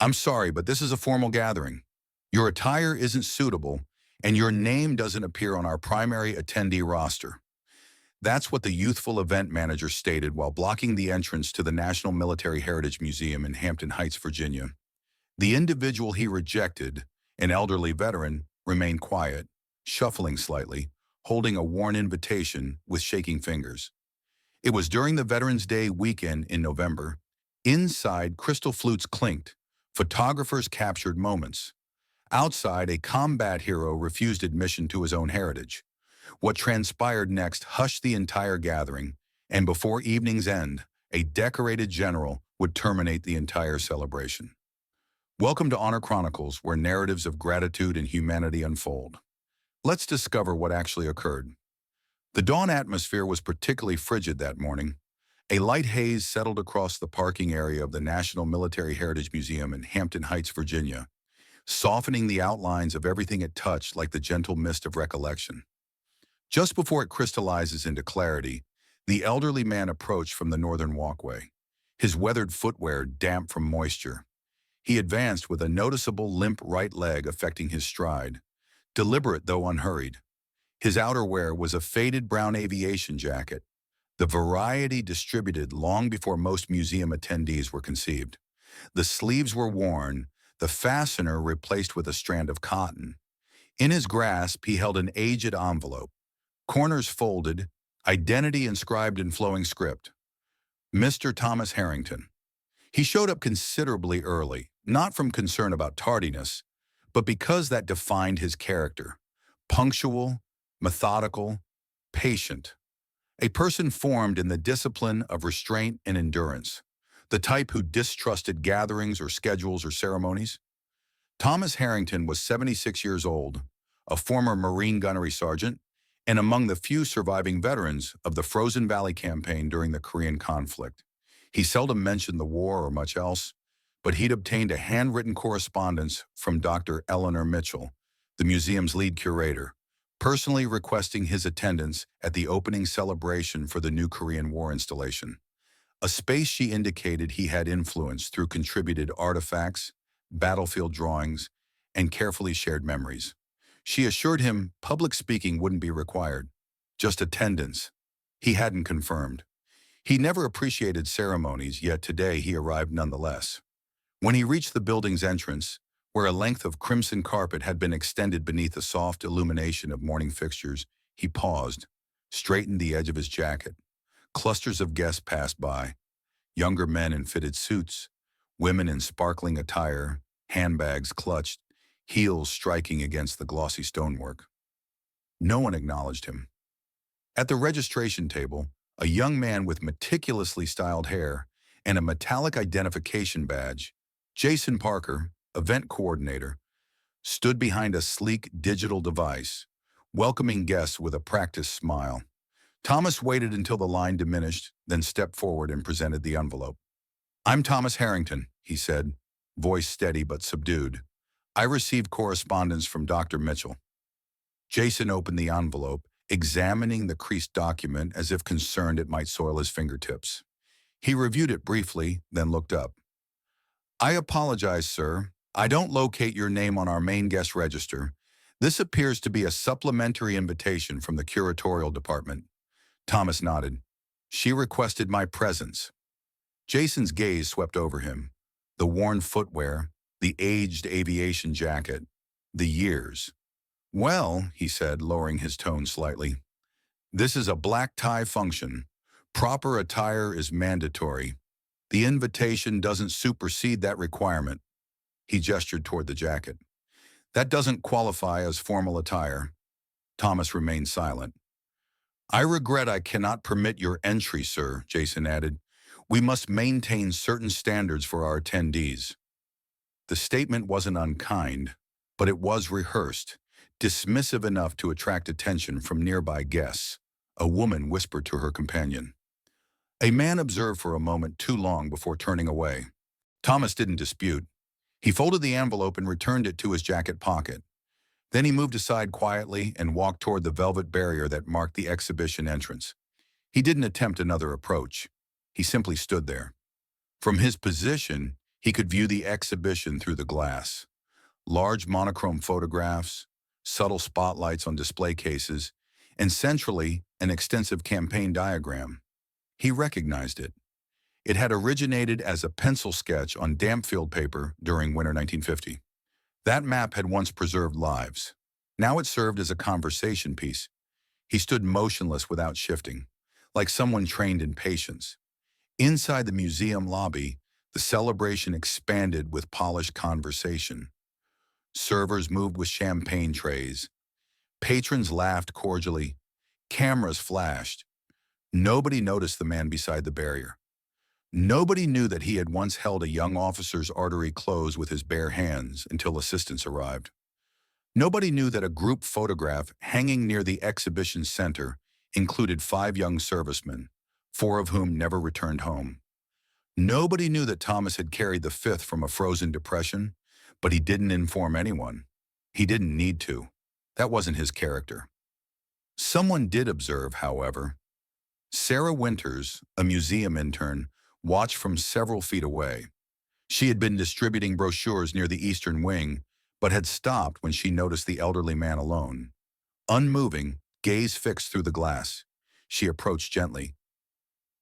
I'm sorry, but this is a formal gathering. Your attire isn't suitable, and your name doesn't appear on our primary attendee roster. That's what the youthful event manager stated while blocking the entrance to the National Military Heritage Museum in Hampton Heights, Virginia. The individual he rejected, an elderly veteran, remained quiet, shuffling slightly, holding a worn invitation with shaking fingers. It was during the Veterans Day weekend in November. Inside, crystal flutes clinked. Photographers captured moments. Outside, a combat hero refused admission to his own heritage. What transpired next hushed the entire gathering, and before evening's end, a decorated general would terminate the entire celebration. Welcome to Honor Chronicles, where narratives of gratitude and humanity unfold. Let's discover what actually occurred. The dawn atmosphere was particularly frigid that morning. A light haze settled across the parking area of the National Military Heritage Museum in Hampton Heights, Virginia, softening the outlines of everything it touched like the gentle mist of recollection. Just before it crystallizes into clarity, the elderly man approached from the northern walkway, his weathered footwear damp from moisture. He advanced with a noticeable limp right leg affecting his stride, deliberate though unhurried. His outerwear was a faded brown aviation jacket, the variety distributed long before most museum attendees were conceived. The sleeves were worn, the fastener replaced with a strand of cotton. In his grasp, he held an aged envelope, corners folded, identity inscribed in flowing script. Mr. Thomas Harrington. He showed up considerably early, not from concern about tardiness, but because that defined his character. Punctual, methodical, patient. A person formed in the discipline of restraint and endurance, the type who distrusted gatherings or schedules or ceremonies. Thomas Harrington was 76 years old, a former Marine gunnery sergeant, and among the few surviving veterans of the Frozen Valley campaign during the Korean conflict. He seldom mentioned the war or much else, but he'd obtained a handwritten correspondence from Dr. Eleanor Mitchell, the museum's lead curator, personally requesting his attendance at the opening celebration for the new Korean War installation, a space she indicated he had influenced through contributed artifacts, battlefield drawings, and carefully shared memories. She assured him public speaking wouldn't be required, just attendance. He hadn't confirmed. He never appreciated ceremonies, yet today he arrived nonetheless. When he reached the building's entrance, where a length of crimson carpet had been extended beneath the soft illumination of morning fixtures, he paused, straightened the edge of his jacket. Clusters of guests passed by, younger men in fitted suits, women in sparkling attire, handbags clutched, heels striking against the glossy stonework. No one acknowledged him. At the registration table, a young man with meticulously styled hair and a metallic identification badge, Jason Parker, event coordinator, stood behind a sleek digital device, welcoming guests with a practiced smile. Thomas waited until the line diminished, then stepped forward and presented the envelope. "I'm Thomas Harrington," he said, voice steady but subdued. "I received correspondence from Dr. Mitchell." Jason opened the envelope, examining the creased document as if concerned it might soil his fingertips. He reviewed it briefly, then looked up. "I apologize, sir. I don't locate your name on our main guest register. This appears to be a supplementary invitation from the curatorial department." Thomas nodded. "She requested my presence." Jason's gaze swept over him. The worn footwear, the aged aviation jacket, the years. "Well," he said, lowering his tone slightly, "this is a black tie function. Proper attire is mandatory. The invitation doesn't supersede that requirement." He gestured toward the jacket. "That doesn't qualify as formal attire." Thomas remained silent. "I regret I cannot permit your entry, sir," Jason added. "We must maintain certain standards for our attendees." The statement wasn't unkind, but it was rehearsed, dismissive enough to attract attention from nearby guests. A woman whispered to her companion. A man observed for a moment too long before turning away. Thomas didn't dispute. He folded the envelope and returned it to his jacket pocket. Then he moved aside quietly and walked toward the velvet barrier that marked the exhibition entrance. He didn't attempt another approach. He simply stood there. From his position, He could view the exhibition through the glass. Large monochrome photographs, subtle spotlights on display cases, and centrally, an extensive campaign diagram. He recognized it. It had originated as a pencil sketch on damp field paper during winter 1950. That map had once preserved lives. Now it served as a conversation piece. He stood motionless without shifting, like someone trained in patience. Inside the museum lobby, the celebration expanded with polished conversation. Servers moved with champagne trays. Patrons laughed cordially. Cameras flashed. Nobody noticed the man beside the barrier. Nobody knew that he had once held a young officer's artery closed with his bare hands until assistance arrived. Nobody knew that a group photograph hanging near the exhibition center included 5 young servicemen, 4 of whom never returned home. Nobody knew that Thomas had carried the 5th from a frozen depression, but he didn't inform anyone. He didn't need to. That wasn't his character. Someone did observe, however. Sarah Winters, a museum intern, watched from several feet away. She had been distributing brochures near the eastern wing, but had stopped when she noticed the elderly man alone. Unmoving, gaze fixed through the glass, she approached gently.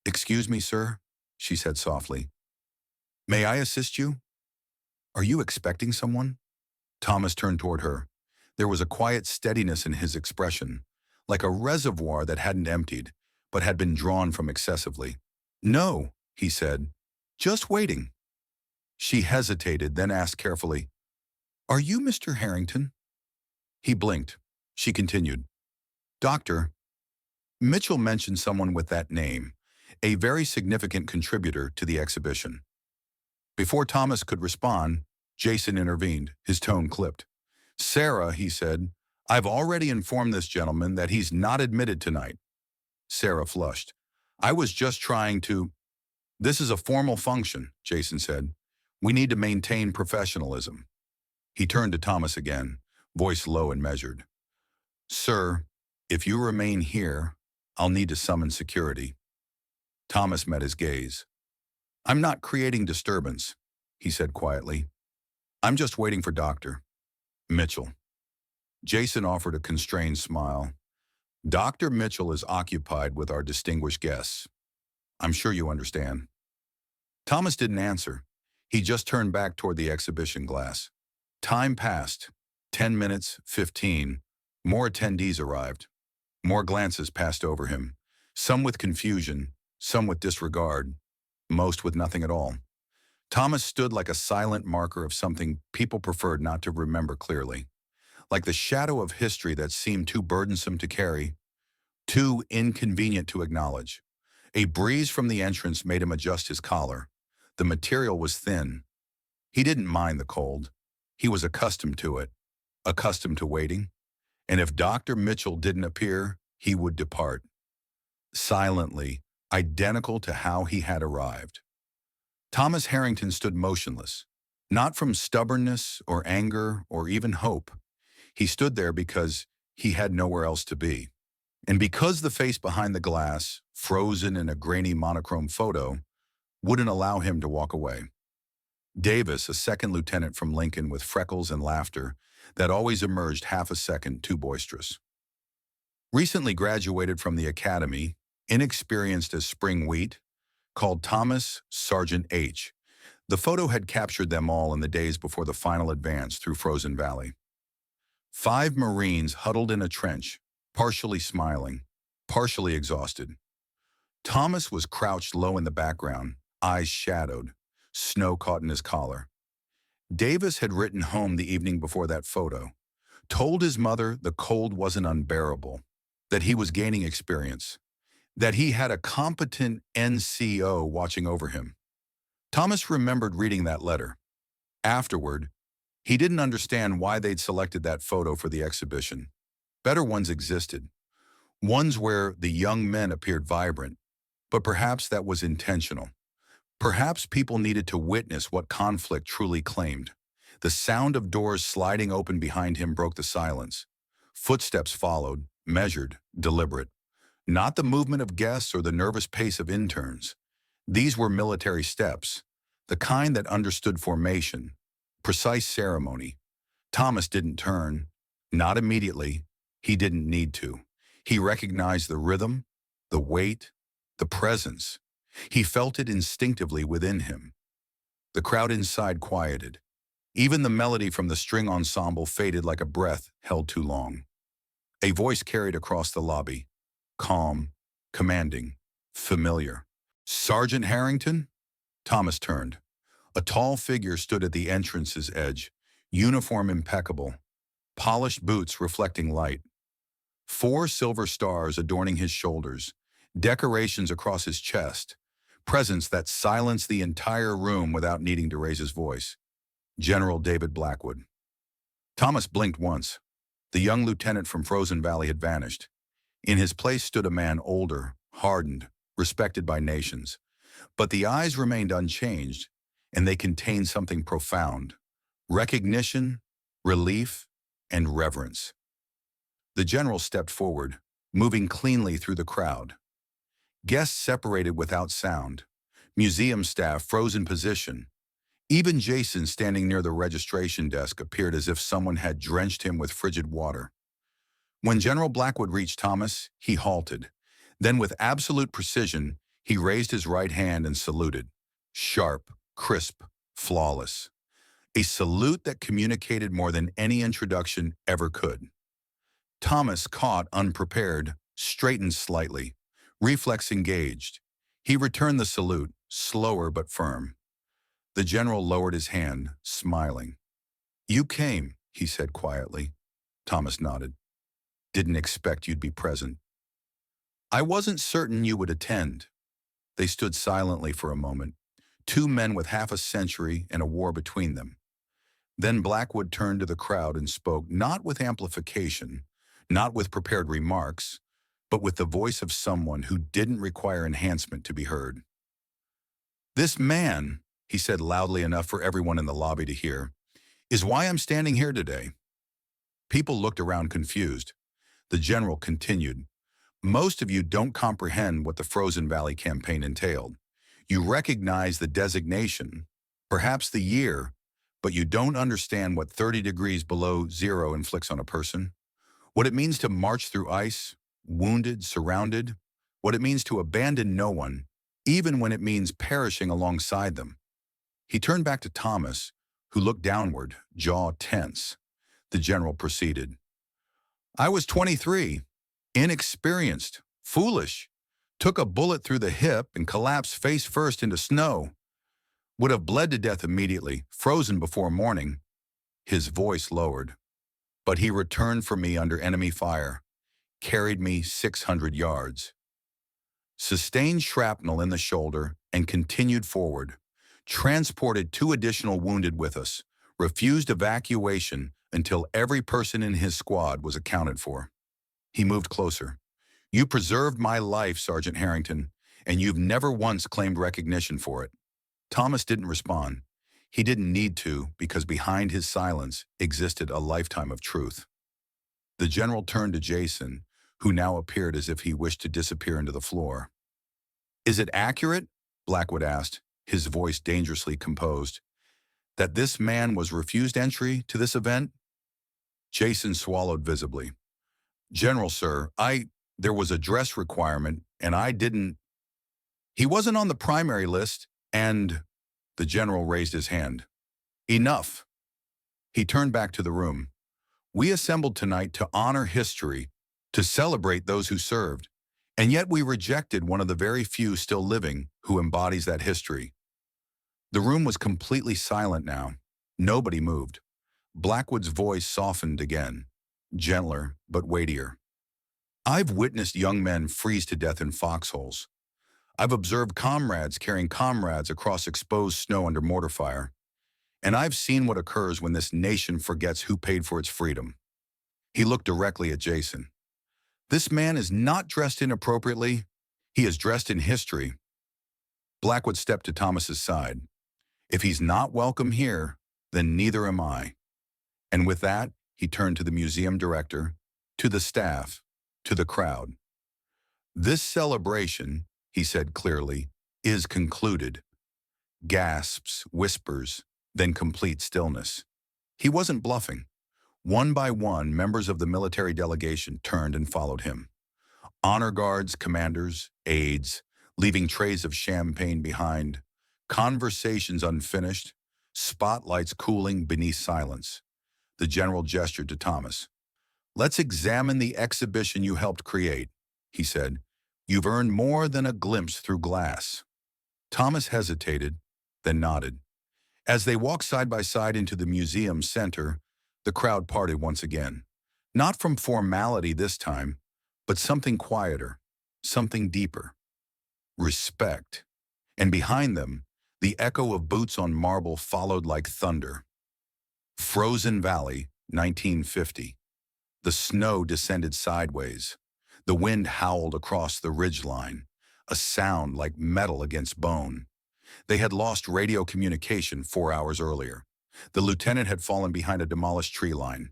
"Excuse me, sir," she said softly. "May I assist you? Are you expecting someone?" Thomas turned toward her. There was a quiet steadiness in his expression, like a reservoir that hadn't emptied, but had been drawn from excessively. "No," he said. "Just waiting." She hesitated, then asked carefully, "Are you Mr. Harrington?" He blinked. She continued, "Doctor, Mitchell mentioned someone with that name, a very significant contributor to the exhibition." Before Thomas could respond, Jason intervened, his tone clipped. "Sarah," he said, "I've already informed this gentleman that he's not admitted tonight." Sarah flushed. "I was just trying to—" "This is a formal function," Jason said. "We need to maintain professionalism." He turned to Thomas again, voice low and measured. "Sir, if you remain here, I'll need to summon security." Thomas met his gaze. "I'm not creating disturbance," he said quietly. "I'm just waiting for Dr. Mitchell." Jason offered a constrained smile. "Dr. Mitchell is occupied with our distinguished guests. I'm sure you understand." Thomas didn't answer. He just turned back toward the exhibition glass. Time passed. 10 minutes, 15. More attendees arrived. More glances passed over him, some with confusion, some with disregard, most with nothing at all. Thomas stood like a silent marker of something people preferred not to remember clearly, like the shadow of history that seemed too burdensome to carry, too inconvenient to acknowledge. A breeze from the entrance made him adjust his collar. The material was thin. He didn't mind the cold. He was accustomed to it, accustomed to waiting. And if Dr. Mitchell didn't appear, he would depart. Silently, identical to how he had arrived. Thomas Harrington stood motionless, not from stubbornness or anger or even hope. He stood there because he had nowhere else to be. And because the face behind the glass, frozen in a grainy monochrome photo, wouldn't allow him to walk away. Davis, a second lieutenant from Lincoln with freckles and laughter that always emerged half a second too boisterous. Recently graduated from the academy, inexperienced as spring wheat, called Thomas Sergeant H. The photo had captured them all in the days before the final advance through Frozen Valley. 5 Marines huddled in a trench, partially smiling, partially exhausted. Thomas was crouched low in the background, eyes shadowed, snow caught in his collar. Davis had written home the evening before that photo, told his mother the cold wasn't unbearable, that he was gaining experience, that he had a competent NCO watching over him. Thomas remembered reading that letter. Afterward, he didn't understand why they'd selected that photo for the exhibition. Better ones existed, ones where the young men appeared vibrant, but perhaps that was intentional. Perhaps people needed to witness what conflict truly claimed. The sound of doors sliding open behind him broke the silence. Footsteps followed, measured, deliberate. Not the movement of guests or the nervous pace of interns. These were military steps. the kind that understood formation, precise ceremony. Thomas didn't turn, not immediately. He didn't need to. He recognized the rhythm, the weight, the presence. He felt it instinctively within him. The crowd inside quieted. Even the melody from the string ensemble faded like a breath held too long. A voice carried across the lobby, calm, commanding, familiar. "Sergeant Harrington?" Thomas turned. A tall figure stood at the entrance's edge, uniform impeccable, polished boots reflecting light. 4 silver stars adorning his shoulders, decorations across his chest, presence that silenced the entire room without needing to raise his voice. General David Blackwood. Thomas blinked once. The young lieutenant from Frozen Valley had vanished. In his place stood a man older, hardened, respected by nations. But the eyes remained unchanged, and they contained something profound: recognition, relief, and reverence. The general stepped forward, moving cleanly through the crowd. Guests separated without sound. Museum staff froze in position. Even Jason, standing near the registration desk, appeared as if someone had drenched him with frigid water. When General Blackwood reached Thomas, he halted. Then, with absolute precision, he raised his right hand and saluted. Sharp, crisp, flawless. A salute that communicated more than any introduction ever could. Thomas, caught unprepared, straightened slightly, reflex engaged. He returned the salute, slower but firm. The general lowered his hand, smiling. "You came," he said quietly. Thomas nodded. "Didn't expect you'd be present." "I wasn't certain you would attend." They stood silently for a moment, 2 men with half a century and a war between them. Then Blackwood turned to the crowd and spoke, not with amplification, not with prepared remarks, but with the voice of someone who didn't require enhancement to be heard. "This man," he said loudly enough for everyone in the lobby to hear, "is why I'm standing here today." People looked around confused. The general continued, "Most of you don't comprehend what the Frozen Valley campaign entailed. You recognize the designation, perhaps the year, but you don't understand what 30 degrees below zero inflicts on a person. What it means to march through ice, wounded, surrounded. What it means to abandon no one, even when it means perishing alongside them." He turned back to Thomas, who looked downward, jaw tense. The general proceeded. "I was 23, inexperienced, foolish, took a bullet through the hip and collapsed face first into snow. Would have bled to death immediately, frozen before morning." His voice lowered. "But he returned for me under enemy fire, carried me 600 yards. Sustained shrapnel in the shoulder and continued forward. Transported 2 additional wounded with us, refused evacuation until every person in his squad was accounted for." He moved closer. "You preserved my life, Sergeant Harrington, and you've never once claimed recognition for it." Thomas didn't respond. He didn't need to, because behind his silence existed a lifetime of truth. The general turned to Jason, who now appeared as if he wished to disappear into the floor. "Is it accurate?" Blackwood asked, his voice dangerously composed, "that this man was refused entry to this event?" Jason swallowed visibly. "General, sir, there was a dress requirement, and I didn't. He wasn't on the primary list, and—" The general raised his hand. "Enough." He turned back to the room. "We assembled tonight to honor history, to celebrate those who served, and yet we rejected one of the very few still living who embodies that history." The room was completely silent now. Nobody moved. Blackwood's voice softened again, gentler but weightier. "I've witnessed young men freeze to death in foxholes. I've observed comrades carrying comrades across exposed snow under mortar fire. And I've seen what occurs when this nation forgets who paid for its freedom." He looked directly at Jason. "This man is not dressed inappropriately. He is dressed in history." Blackwood stepped to Thomas's side. "If he's not welcome here, then neither am I." And with that, he turned to the museum director, to the staff, to the crowd. "This celebration," he said clearly, "is concluded. Gasps, whispers, then complete stillness. He wasn't bluffing. One by one, members of the military delegation turned and followed him. Honor guards, commanders, aides, leaving trays of champagne behind, conversations unfinished, spotlights cooling beneath silence. The general gestured to Thomas. "Let's examine the exhibition you helped create," he said. "You've earned more than a glimpse through glass." Thomas hesitated, then nodded. As they walked side by side into the museum center, the crowd parted once again. Not from formality this time, but something quieter, something deeper. Respect. And behind them, the echo of boots on marble followed like thunder. Frozen Valley, 1950. The snow descended sideways. The wind howled across the ridgeline, a sound like metal against bone. They had lost radio communication 4 hours earlier. The lieutenant had fallen behind a demolished tree line.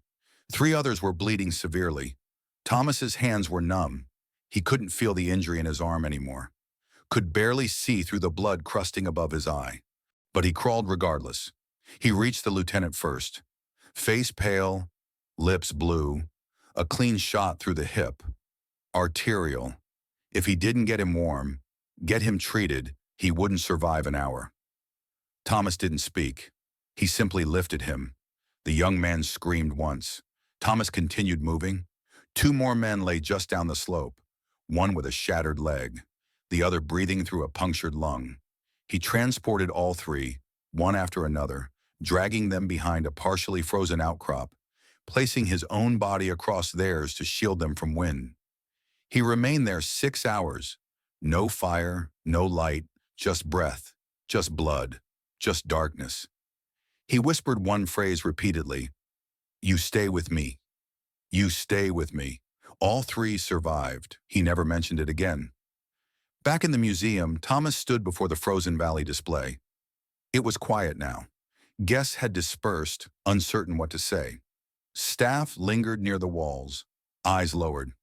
3 others were bleeding severely. Thomas's hands were numb. He couldn't feel the injury in his arm anymore. Could barely see through the blood crusting above his eye. But he crawled regardless. He reached the lieutenant first. Face pale, lips blue, a clean shot through the hip. Arterial. If he didn't get him warm, get him treated, he wouldn't survive an hour. Thomas didn't speak. He simply lifted him. The young man screamed once. Thomas continued moving. 2 more men lay just down the slope, one with a shattered leg, the other breathing through a punctured lung. He transported all 3, one after another, dragging them behind a partially frozen outcrop, placing his own body across theirs to shield them from wind. He remained there 6 hours. No fire, no light, just breath, just blood, just darkness. He whispered one phrase repeatedly. "You stay with me. You stay with me." All 3 survived. He never mentioned it again. Back in the museum, Thomas stood before the Frozen Valley display. It was quiet now. Guests had dispersed, uncertain what to say. Staff lingered near the walls, eyes lowered.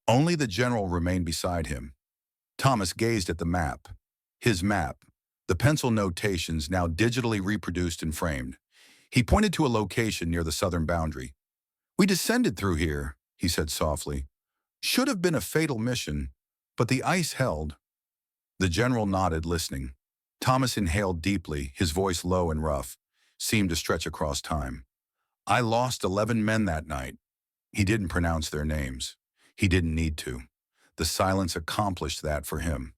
Only the general remained beside him. Thomas gazed at the map. His map, the pencil notations now digitally reproduced and framed. He pointed to a location near the southern boundary. "We descended through here," he said softly. "Should have been a fatal mission, but the ice held." The general nodded, listening. Thomas inhaled deeply, his voice low and rough, seemed to stretch across time. "I lost 11 men that night." He didn't pronounce their names. He didn't need to. The silence accomplished that for him.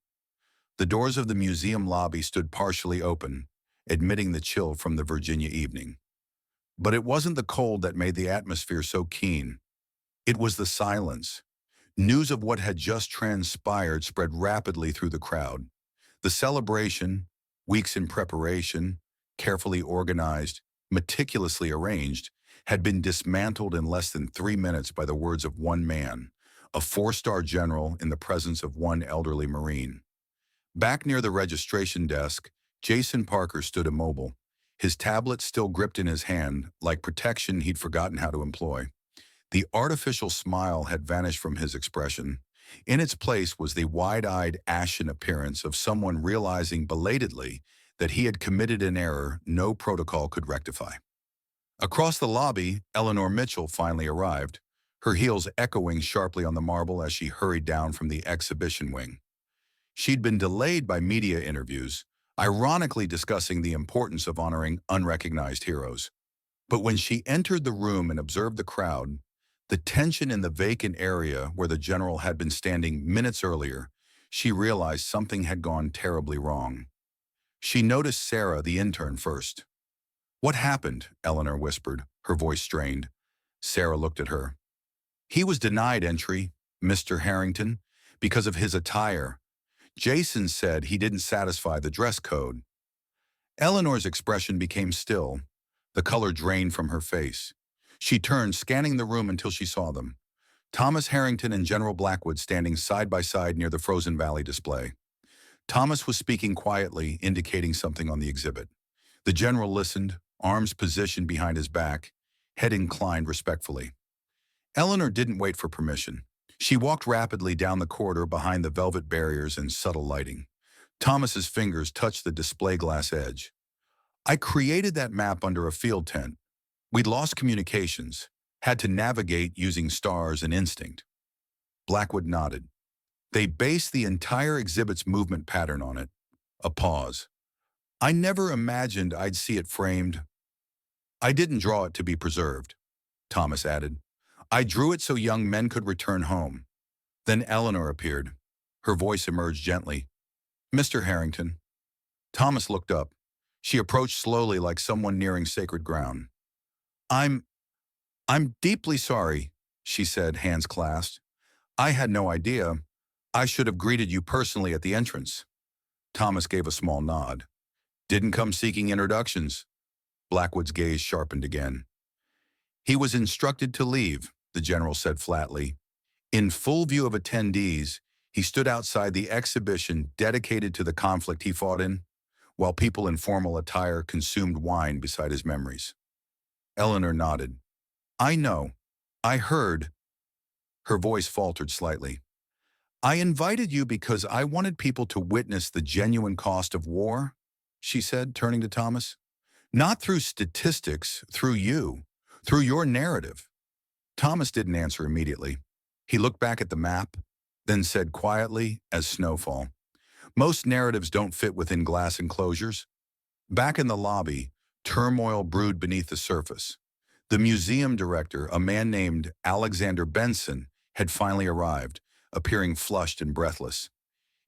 The doors of the museum lobby stood partially open, admitting the chill from the Virginia evening. But it wasn't the cold that made the atmosphere so keen. It was the silence. News of what had just transpired spread rapidly through the crowd. The celebration, weeks in preparation, carefully organized, meticulously arranged, had been dismantled in less than 3 minutes by the words of one man, a 4-star general in the presence of one elderly Marine. Back near the registration desk, Jason Parker stood immobile, his tablet still gripped in his hand, like protection he'd forgotten how to employ. The artificial smile had vanished from his expression. In its place was the wide-eyed, ashen appearance of someone realizing belatedly that he had committed an error no protocol could rectify. Across the lobby, Eleanor Mitchell finally arrived, her heels echoing sharply on the marble as she hurried down from the exhibition wing. She'd been delayed by media interviews, ironically discussing the importance of honoring unrecognized heroes. But when she entered the room and observed the crowd, the tension in the vacant area where the general had been standing minutes earlier, she realized something had gone terribly wrong. She noticed Sarah, the intern, first. "What happened?" Eleanor whispered, her voice strained. Sarah looked at her. "He was denied entry, Mr. Harrington, because of his attire. Jason said he didn't satisfy the dress code." Eleanor's expression became still. The color drained from her face. She turned, scanning the room until she saw them. Thomas Harrington and General Blackwood standing side by side near the Frozen Valley display. Thomas was speaking quietly, indicating something on the exhibit. The general listened, arms positioned behind his back, head inclined respectfully. Eleanor didn't wait for permission. She walked rapidly down the corridor behind the velvet barriers and subtle lighting. Thomas's fingers touched the display glass edge. I created that map under a field tent. We'd lost communications, had to navigate using stars and instinct. Blackwood nodded. They based the entire exhibit's movement pattern on it. A pause. I never imagined I'd see it framed. I didn't draw it to be preserved, Thomas added. I drew it so young men could return home. Then Eleanor appeared. Her voice emerged gently. Mr. Harrington. Thomas looked up. She approached slowly like someone nearing sacred ground. I'm deeply sorry, she said, hands clasped. I had no idea. I should have greeted you personally at the entrance. Thomas gave a small nod. Didn't come seeking introductions. Blackwood's gaze sharpened again. He was instructed to leave, the general said flatly. In full view of attendees, he stood outside the exhibition dedicated to the conflict he fought in, while people in formal attire consumed wine beside his memories. Eleanor nodded. I know. I heard. Her voice faltered slightly. I invited you because I wanted people to witness the genuine cost of war, she said, turning to Thomas. Not through statistics, through you, through your narrative. Thomas didn't answer immediately. He looked back at the map, then said quietly as snowfall, most narratives don't fit within glass enclosures. Back in the lobby, turmoil brewed beneath the surface. The museum director, a man named Alexander Benson, had finally arrived, appearing flushed and breathless.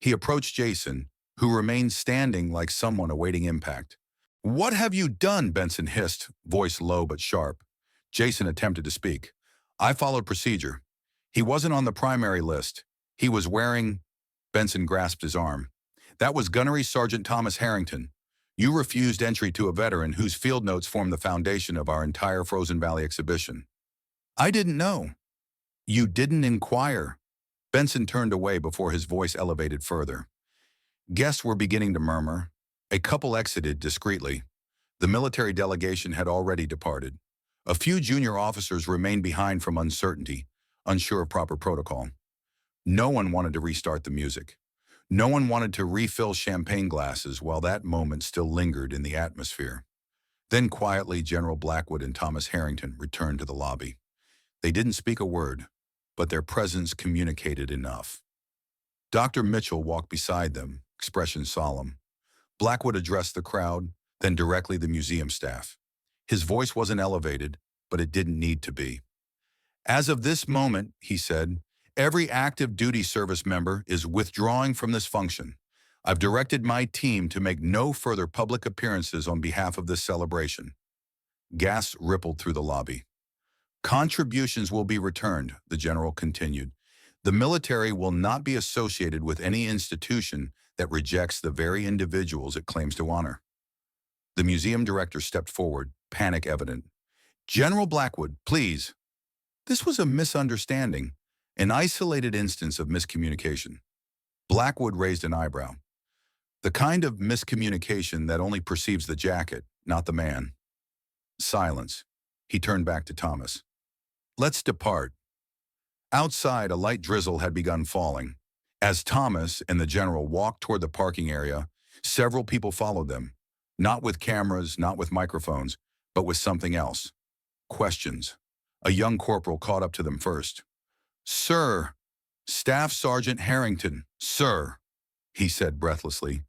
He approached Jason, who remained standing like someone awaiting impact. What have you done? Benson hissed, voice low but sharp. Jason attempted to speak. I followed procedure. He wasn't on the primary list. He was wearing... Benson grasped his arm. That was Gunnery Sergeant Thomas Harrington. You refused entry to a veteran whose field notes form the foundation of our entire Frozen Valley exhibition. I didn't know. You didn't inquire. Benson turned away before his voice elevated further. Guests were beginning to murmur. A couple exited discreetly. The military delegation had already departed. A few junior officers remained behind from uncertainty, unsure of proper protocol. No one wanted to restart the music. No one wanted to refill champagne glasses while that moment still lingered in the atmosphere. Then quietly, General Blackwood and Thomas Harrington returned to the lobby. They didn't speak a word, but their presence communicated enough. Dr. Mitchell walked beside them, expression solemn. Blackwood addressed the crowd, then directly the museum staff. His voice wasn't elevated, but it didn't need to be. As of this moment, he said, every active duty service member is withdrawing from this function. I've directed my team to make no further public appearances on behalf of this celebration. Gasps rippled through the lobby. Contributions will be returned, the general continued. The military will not be associated with any institution that rejects the very individuals it claims to honor. The museum director stepped forward, panic evident. General Blackwood, please. This was a misunderstanding, an isolated instance of miscommunication. Blackwood raised an eyebrow. The kind of miscommunication that only perceives the jacket, not the man. Silence. He turned back to Thomas. Let's depart. Outside, a light drizzle had begun falling. As Thomas and the general walked toward the parking area, several people followed them. Not with cameras, not with microphones, but with something else. Questions. A young corporal caught up to them first. Sir, Staff Sergeant Harrington, sir, he said breathlessly.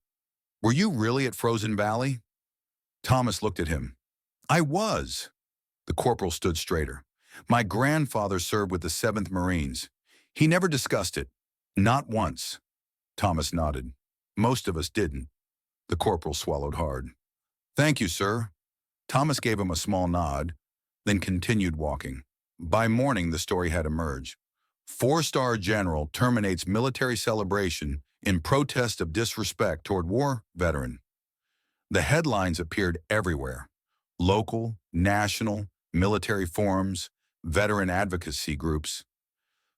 Were you really at Frozen Valley? Thomas looked at him. I was. The corporal stood straighter. My grandfather served with the 7th Marines. He never discussed it. Not once. Thomas nodded. Most of us didn't. The corporal swallowed hard. Thank you, sir. Thomas gave him a small nod, then continued walking. By morning, the story had emerged. 4-star general terminates military celebration in protest of disrespect toward war veteran. The headlines appeared everywhere. Local, national, military forums, veteran advocacy groups.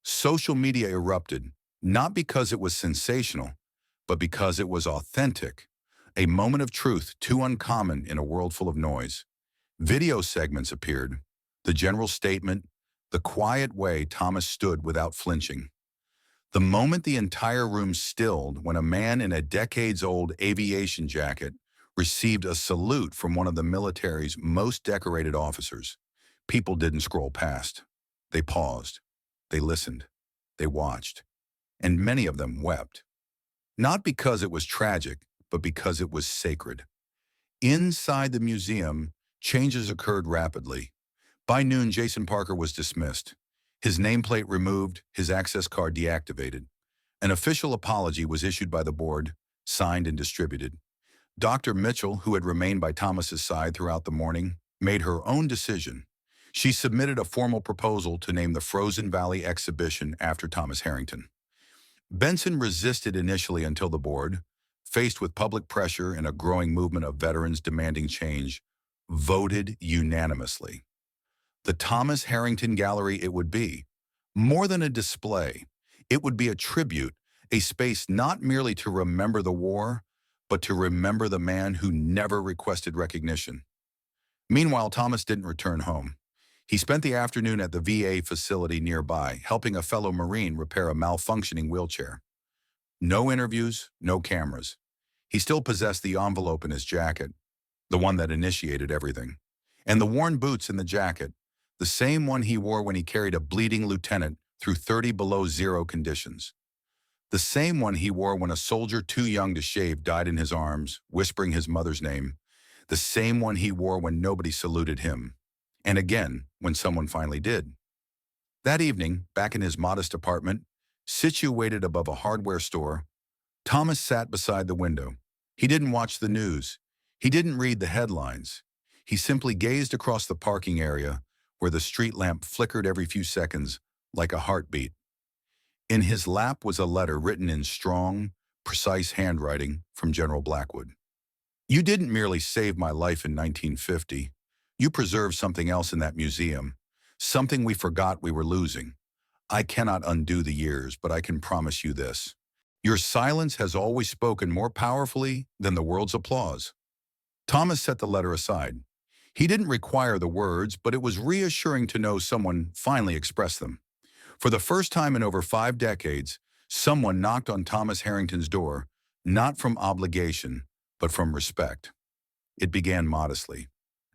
Social media erupted, not because it was sensational, but because it was authentic, a moment of truth too uncommon in a world full of noise. Video segments appeared, the general statement, the quiet way Thomas stood without flinching. The moment the entire room stilled when a man in a decades-old aviation jacket received a salute from one of the military's most decorated officers. People didn't scroll past. They paused. They listened. They watched. And many of them wept. Not because it was tragic, but because it was sacred. Inside the museum, changes occurred rapidly. By noon, Jason Parker was dismissed. His nameplate removed, his access card deactivated. An official apology was issued by the board, signed and distributed. Dr. Mitchell, who had remained by Thomas's side throughout the morning, made her own decision. She submitted a formal proposal to name the Frozen Valley exhibition after Thomas Harrington. Benson resisted initially until the board, faced with public pressure and a growing movement of veterans demanding change, voted unanimously. The Thomas Harrington Gallery it would be. More than a display, it would be a tribute, a space not merely to remember the war, but to remember the man who never requested recognition. Meanwhile, Thomas didn't return home. He spent the afternoon at the VA facility nearby, helping a fellow Marine repair a malfunctioning wheelchair. No interviews, no cameras. He still possessed the envelope in his jacket, the one that initiated everything. And the worn boots in the jacket, the same one he wore when he carried a bleeding lieutenant through 30 below zero conditions. The same one he wore when a soldier too young to shave died in his arms, whispering his mother's name. The same one he wore when nobody saluted him. And again, when someone finally did. That evening, back in his modest apartment, situated above a hardware store, Thomas sat beside the window. He didn't watch the news. He didn't read the headlines. He simply gazed across the parking area where the street lamp flickered every few seconds like a heartbeat. In his lap was a letter written in strong, precise handwriting from General Blackwood. You didn't merely save my life in 1950. You preserved something else in that museum, something we forgot we were losing. I cannot undo the years, but I can promise you this. Your silence has always spoken more powerfully than the world's applause. Thomas set the letter aside. He didn't require the words, but it was reassuring to know someone finally expressed them. For the first time in over 5 decades, someone knocked on Thomas Harrington's door, not from obligation, but from respect. It began modestly.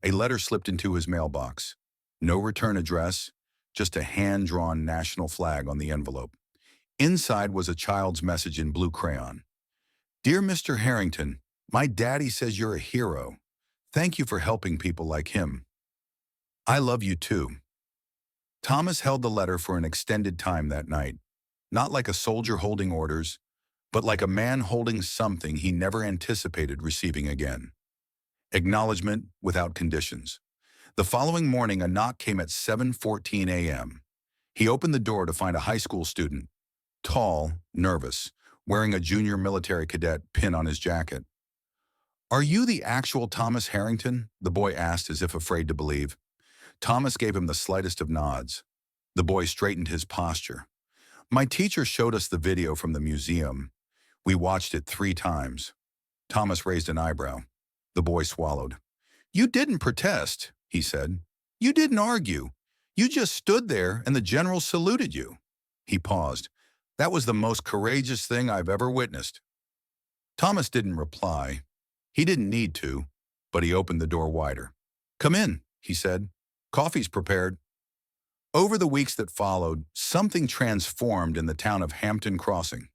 A letter slipped into his mailbox. No return address, just a hand-drawn national flag on the envelope. Inside was a child's message in blue crayon. Dear Mr. Harrington, my daddy says you're a hero. Thank you for helping people like him. I love you too. Thomas held the letter for an extended time that night, not like a soldier holding orders, but like a man holding something he never anticipated receiving again. Acknowledgement without conditions. The following morning, a knock came at 7:14 a.m. He opened the door to find a high school student, tall, nervous, wearing a junior military cadet pin on his jacket. Are you the actual Thomas Harrington? The boy asked as if afraid to believe. Thomas gave him the slightest of nods. The boy straightened his posture. My teacher showed us the video from the museum. We watched it 3 times. Thomas raised an eyebrow. The boy swallowed. You didn't protest, he said. You didn't argue. You just stood there and the general saluted you. He paused. That was the most courageous thing I've ever witnessed. Thomas didn't reply. He didn't need to, but he opened the door wider. Come in, he said. Coffee's prepared. Over the weeks that followed, something transformed in the town of Hampton Crossing.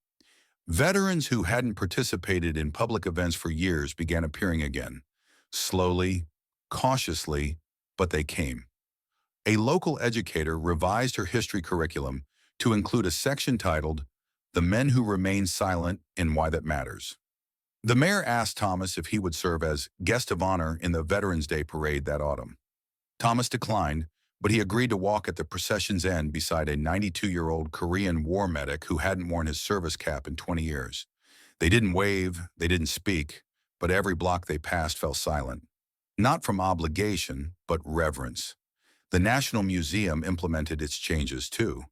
Veterans who hadn't participated in public events for years began appearing again. Slowly, cautiously, but they came. A local educator revised her history curriculum to include a section titled, The Men Who Remain Silent and Why That Matters. The mayor asked Thomas if he would serve as guest of honor in the Veterans Day parade that autumn. Thomas declined, but he agreed to walk at the procession's end beside a 92-year-old Korean war medic who hadn't worn his service cap in 20 years. They didn't wave, they didn't speak, but every block they passed fell silent. Not from obligation, but reverence. The National Museum implemented its changes too.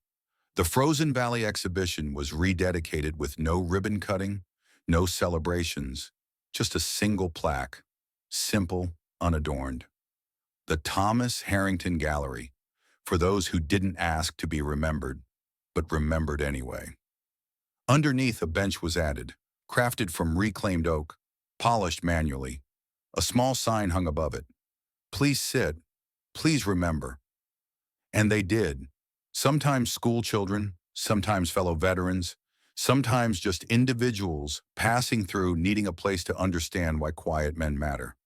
The Frozen Valley exhibition was rededicated with no ribbon cutting, no celebrations, just a single plaque, simple, unadorned. The Thomas Harrington Gallery, for those who didn't ask to be remembered, but remembered anyway. Underneath, a bench was added, crafted from reclaimed oak, polished manually. A small sign hung above it. Please sit. Please remember. And they did. Sometimes school children, sometimes fellow veterans, sometimes just individuals passing through needing a place to understand why quiet men matter.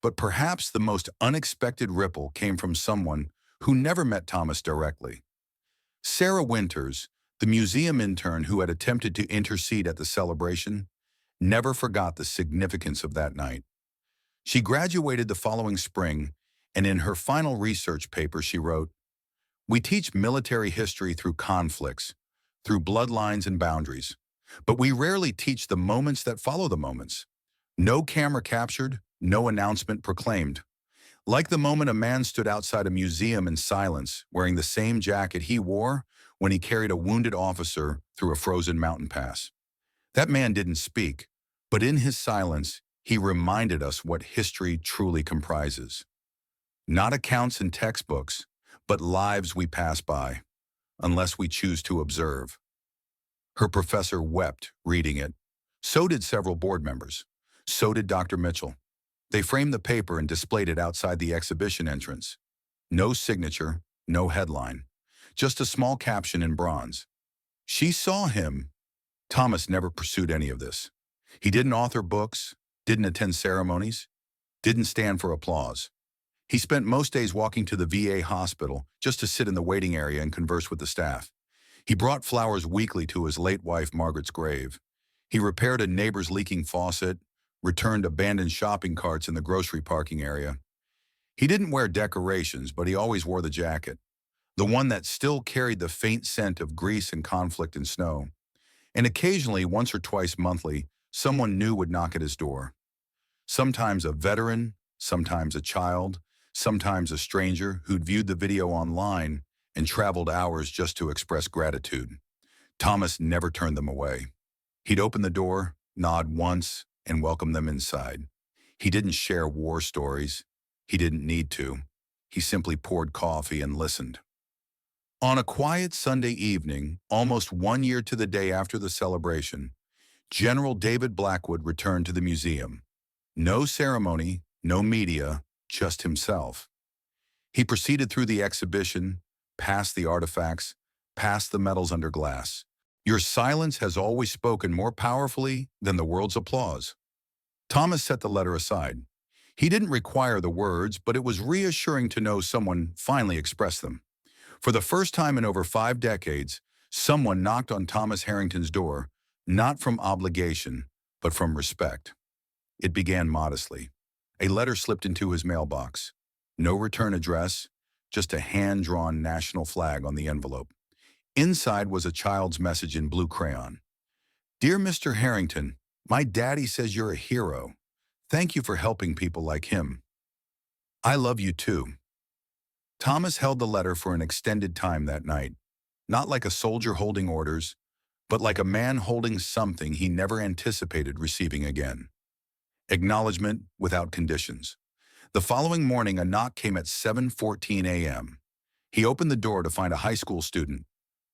But perhaps the most unexpected ripple came from someone who never met Thomas directly. Sarah Winters, the museum intern who had attempted to intercede at the celebration, never forgot the significance of that night. She graduated the following spring, and in her final research paper she wrote, "We teach military history through conflicts, through bloodlines and boundaries, but we rarely teach the moments that follow the moments. No camera captured, no announcement proclaimed. Like the moment a man stood outside a museum in silence, wearing the same jacket he wore when he carried a wounded officer through a frozen mountain pass. That man didn't speak, but in his silence, he reminded us what history truly comprises. Not accounts in textbooks, but lives we pass by, unless we choose to observe." Her professor wept reading it. So did several board members. So did Dr. Mitchell. They framed the paper and displayed it outside the exhibition entrance. No signature, no headline, just a small caption in bronze. "She saw him." Thomas never pursued any of this. He didn't author books, didn't attend ceremonies, didn't stand for applause. He spent most days walking to the VA hospital just to sit in the waiting area and converse with the staff. He brought flowers weekly to his late wife Margaret's grave. He repaired a neighbor's leaking faucet, returned abandoned shopping carts in the grocery parking area. He didn't wear decorations, but he always wore the jacket, the one that still carried the faint scent of grease and conflict and snow. And occasionally, once or twice monthly, someone new would knock at his door. Sometimes a veteran, sometimes a child, sometimes a stranger who'd viewed the video online and traveled hours just to express gratitude. Thomas never turned them away. He'd open the door, nod once, and welcome them inside. He didn't share war stories. He didn't need to. He simply poured coffee and listened. On a quiet Sunday evening, almost 1 year to the day after the celebration, General David Blackwood returned to the museum. No ceremony, no media, just himself. He proceeded through the exhibition, past the artifacts, past the medals under glass. Your silence has always spoken more powerfully than the world's applause. Thomas set the letter aside. He didn't require the words, but it was reassuring to know someone finally expressed them. For the first time in over 5 decades, someone knocked on Thomas Harrington's door, not from obligation, but from respect. It began modestly. A letter slipped into his mailbox. No return address, just a hand-drawn national flag on the envelope. Inside was a child's message in blue crayon. "Dear Mr. Harrington, my daddy says you're a hero. Thank you for helping people like him. I love you too." Thomas held the letter for an extended time that night, not like a soldier holding orders, but like a man holding something he never anticipated receiving again. Acknowledgement without conditions. The following morning, a knock came at 7:14 a.m. He opened the door to find a high school student,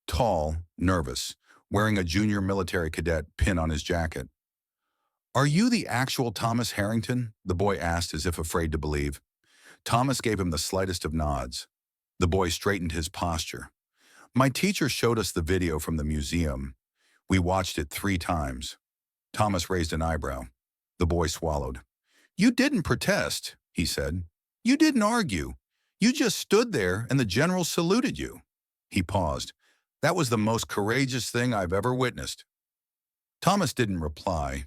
tall, nervous, wearing a junior military cadet pin on his jacket. "Are you the actual Thomas Harrington?" the boy asked as if afraid to believe. Thomas gave him the slightest of nods. The boy straightened his posture. "My teacher showed us the video from the museum. We watched it 3 times. Thomas raised an eyebrow. The boy swallowed. "You didn't protest," he said. "You didn't argue. You just stood there and the general saluted you." He paused. "That was the most courageous thing I've ever witnessed." Thomas didn't reply.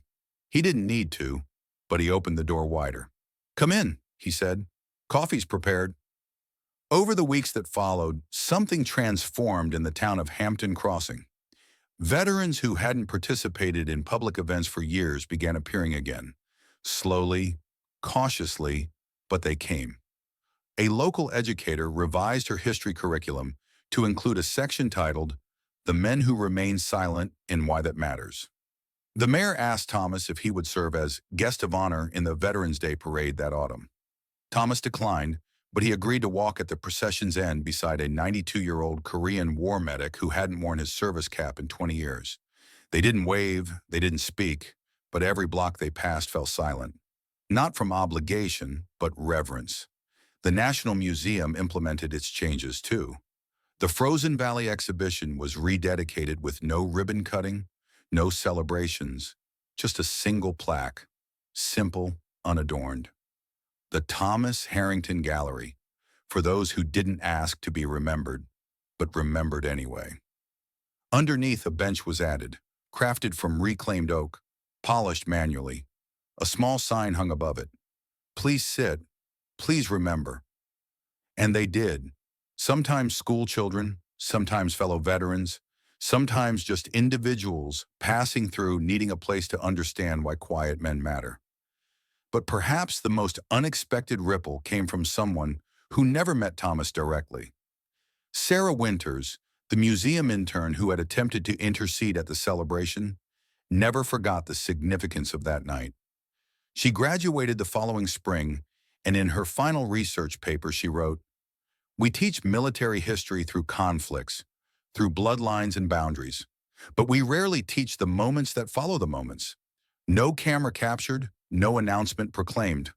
He didn't need to, but he opened the door wider. "Come in," he said. "Coffee's prepared." Over the weeks that followed, something transformed in the town of Hampton Crossing. Veterans who hadn't participated in public events for years began appearing again. Slowly, cautiously, but they came. A local educator revised her history curriculum to include a section titled, "The Men Who Remain Silent and Why That Matters." The mayor asked Thomas if he would serve as guest of honor in the Veterans Day parade that autumn. Thomas declined, but he agreed to walk at the procession's end beside a 92-year-old Korean war medic who hadn't worn his service cap in 20 years. They didn't wave, they didn't speak, but every block they passed fell silent. Not from obligation, but reverence. The National Museum implemented its changes too. The Frozen Valley exhibition was rededicated with no ribbon cutting, no celebrations, just a single plaque, simple, unadorned. The Thomas Harrington Gallery, for those who didn't ask to be remembered, but remembered anyway. Underneath, a bench was added, crafted from reclaimed oak, polished manually. A small sign hung above it. Please sit, please remember. And they did. Sometimes school children, sometimes fellow veterans, sometimes just individuals passing through needing a place to understand why quiet men matter. But perhaps the most unexpected ripple came from someone who never met Thomas directly. Sarah Winters, the museum intern who had attempted to intercede at the celebration, never forgot the significance of that night. She graduated the following spring, and in her final research paper she wrote, "We teach military history through conflicts, through bloodlines and boundaries, but we rarely teach the moments that follow the moments. No camera captured, no announcement proclaimed.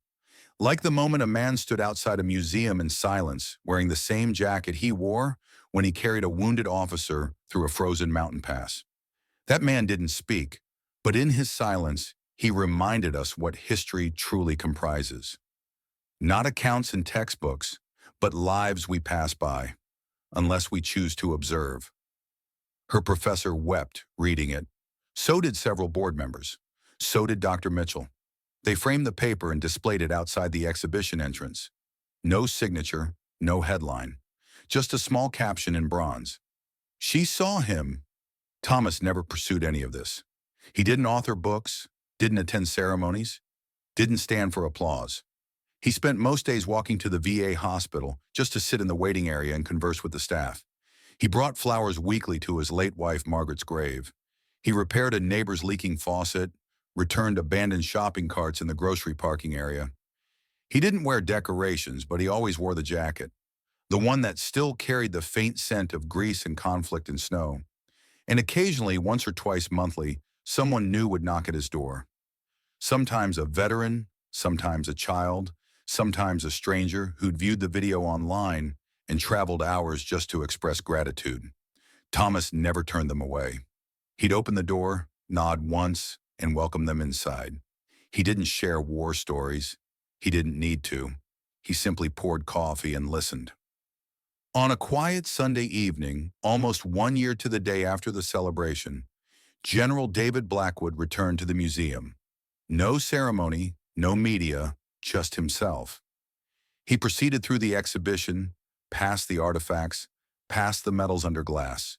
Like the moment a man stood outside a museum in silence, wearing the same jacket he wore when he carried a wounded officer through a frozen mountain pass. That man didn't speak, but in his silence, he reminded us what history truly comprises. Not accounts in textbooks, but lives we pass by, unless we choose to observe." Her professor wept reading it. So did several board members. So did Dr. Mitchell. They framed the paper and displayed it outside the exhibition entrance. No signature, no headline, just a small caption in bronze. She saw him. Thomas never pursued any of this. He didn't author books, didn't attend ceremonies, didn't stand for applause. He spent most days walking to the VA hospital just to sit in the waiting area and converse with the staff. He brought flowers weekly to his late wife Margaret's grave. He repaired a neighbor's leaking faucet, returned abandoned shopping carts in the grocery parking area. He didn't wear decorations, but he always wore the jacket, the one that still carried the faint scent of grease and conflict and snow. And occasionally, once or twice monthly, someone new would knock at his door. Sometimes a veteran, sometimes a child, sometimes a stranger who'd viewed the video online and traveled hours just to express gratitude. Thomas never turned them away. He'd open the door, nod once, and welcome them inside. He didn't share war stories. He didn't need to. He simply poured coffee and listened. On a quiet Sunday evening, almost 1 year to the day after the celebration, General David Blackwood returned to the museum. No ceremony, no media, just himself. He proceeded through the exhibition, past the artifacts, past the medals under glass.